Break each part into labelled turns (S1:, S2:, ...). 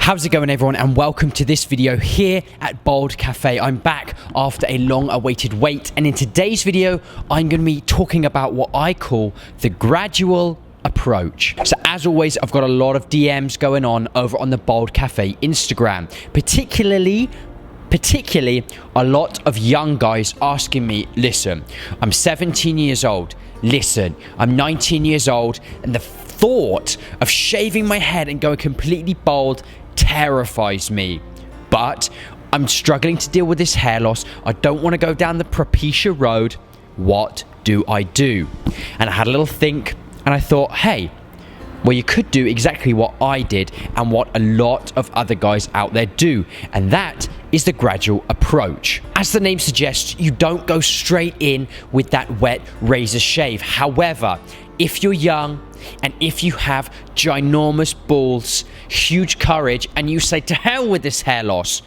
S1: How's it going, everyone, and welcome to this video here at Bald Cafe. I'm back after a long awaited wait, and in today's video I'm going to be talking about what I call the gradual approach. So as always, I've got a lot of DMs going on over on the Bald Cafe Instagram, particularly a lot of young guys asking me, listen, I'm 17 years old, listen, I'm 19 years old, and the thought of shaving my head and going completely bald terrifies me, but I'm struggling to deal with this hair loss. I don't want to go down the Propecia road. What do I do? And I had a little think, and I thought, hey, well, you could do exactly what I did and what a lot of other guys out there do, and that is the gradual approach. As the name suggests, you don't go straight in with that wet razor shave. However, if you're young and if you have ginormous balls, huge courage, and you say to hell with this hair loss,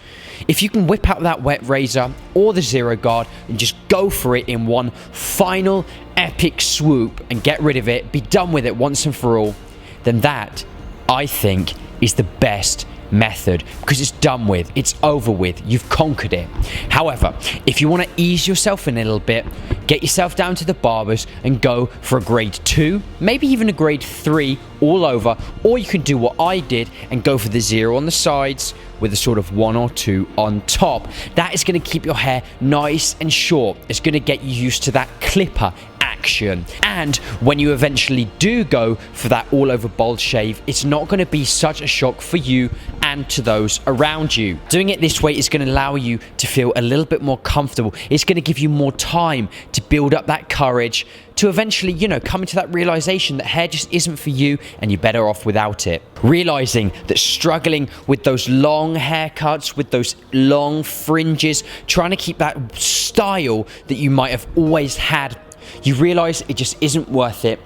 S1: if you can whip out that wet razor or the zero guard and just go for it in one final epic swoop and get rid of it, be done with it once and for all, then that, I think, is the best method, because it's done with, it's over with, you've conquered it. However, if you want to ease yourself in a little bit, get yourself down to the barbers and go for a grade 2, maybe even a grade 3 all over, or you can do what I did and go for the 0 on the sides with a sort of 1 or 2 on top. That is going to keep your hair nice and short. It's going to get you used to that clipper action, and when you eventually do go for that all over bald shave, it's not going to be such a shock for you and to those around you. Doing it this way is going to allow you to feel a little bit more comfortable. It's going to give you more time to build up that courage to eventually, come into that realization that hair just isn't for you and you're better off without it. Realizing that struggling with those long haircuts, with those long fringes, trying to keep that style that you might have always had, you realize it just isn't worth it.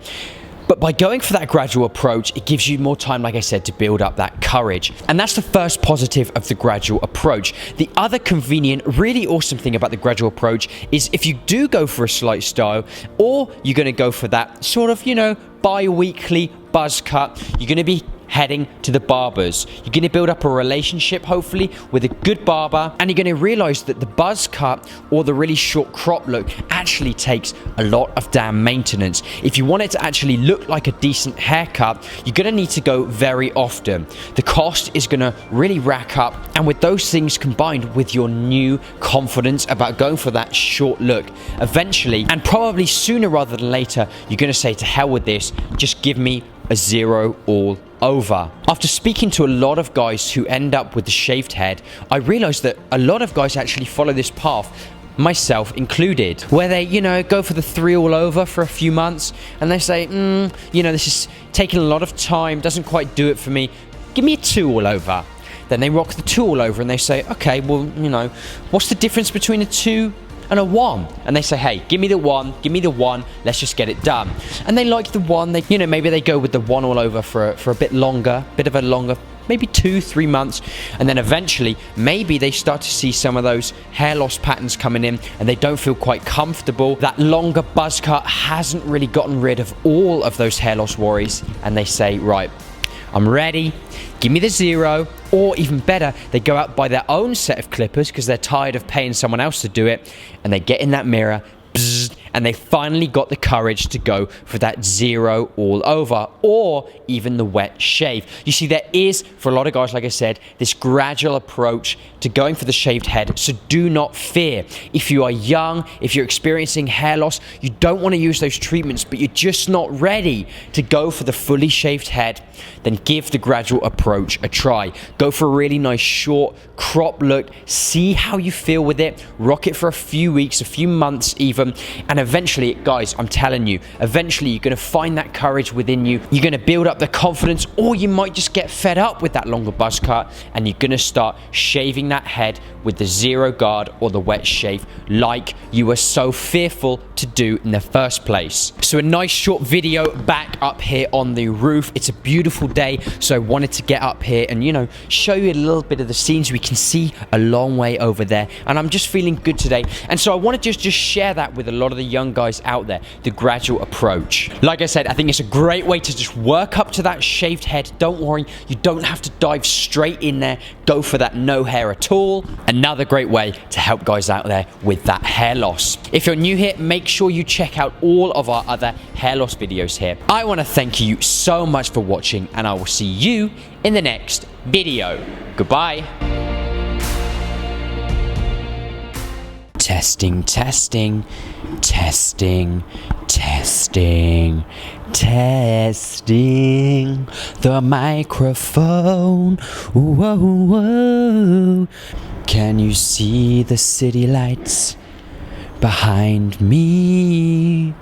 S1: But by going for that gradual approach, it gives you more time, like I said, to build up that courage. And that's the first positive of the gradual approach. The other convenient, really awesome thing about the gradual approach is if you do go for a slight style, or you're going to go for that sort of, bi-weekly buzz cut, you're going to be heading to the barbers. You're going to build up a relationship, hopefully, with a good barber, and you're going to realize that the buzz cut or the really short crop look actually takes a lot of damn maintenance. If you want it to actually look like a decent haircut, you're going to need to go very often. The cost is going to really rack up, and with those things combined with your new confidence about going for that short look, eventually, and probably sooner rather than later, you're going to say to hell with this, just give me a 0 all over. After speaking to a lot of guys who end up with the shaved head, I realized that a lot of guys actually follow this path, myself included, where they, go for the 3 all over for a few months, and they say, this is taking a lot of time, doesn't quite do it for me, give me a 2 all over. Then they rock the 2 all over and they say, okay, well, what's the difference between a 2 and a 1? And they say, hey, give me the 1, let's just get it done. And they like the 1, they, maybe they go with the 1 all over for a bit longer, maybe 2-3 months, and then eventually maybe they start to see some of those hair loss patterns coming in and they don't feel quite comfortable. That longer buzz cut hasn't really gotten rid of all of those hair loss worries, and they say, right, I'm ready, give me the 0, or even better, they go out buy their own set of clippers because they're tired of paying someone else to do it, and they get in that mirror, bzzz, and they finally got the courage to go for that 0 all over, or even the wet shave. You see, there is, for a lot of guys, like I said, this gradual approach to going for the shaved head, so do not fear. If you are young, if you're experiencing hair loss, you don't want to use those treatments, but you're just not ready to go for the fully shaved head, then give the gradual approach a try. Go for a really nice short crop look, see how you feel with it, rock it for a few weeks, a few months even, and eventually, guys, I'm telling you, eventually you're going to find that courage within you, you're going to build up the confidence, or you might just get fed up with that longer buzz cut, and you're going to start shaving that head with the 0 guard or the wet shave like you were so fearful to do in the first place. So a nice short video back up here on the roof. It's a beautiful day, so I wanted to get up here and show you a little bit of the scenes. We can see a long way over there, and I'm just feeling good today, and so I want to just share that with a lot lot of the young guys out there, the gradual approach. Like I said, I think it's a great way to just work up to that shaved head. Don't worry, you don't have to dive straight in there. Go for that no hair at all. Another great way to help guys out there with that hair loss. If you're new here, make sure you check out all of our other hair loss videos here. I want to thank you so much for watching, and I will see you in the next video. Goodbye. Testing, testing, testing, testing, testing the microphone. Whoa, whoa. Can you see the city lights behind me?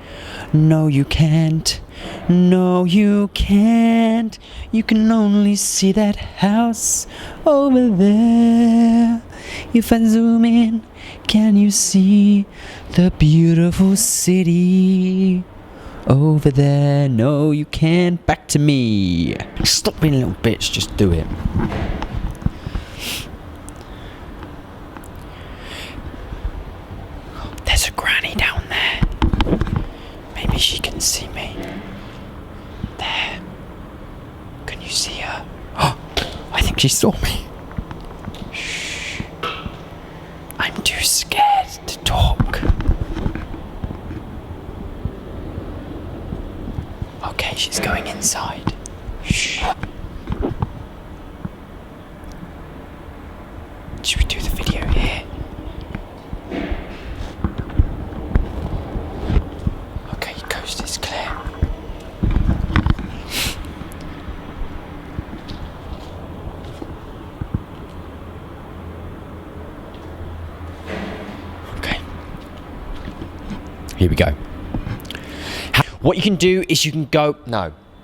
S1: No, you can't. No, you can't. You can only see that house over there. If I zoom in, can you see the beautiful city over there? No, you can't. Back to me. Stop being a little bitch, just do it. There's a granny down there. Maybe she can see me. There. Can you see her? Oh, I think she saw me. Shh. I'm too scared to talk. Okay, she's going inside. Shh. Should we do the video here? Okay, coast is clear. Okay. Here we go. What you can do is you can go... No.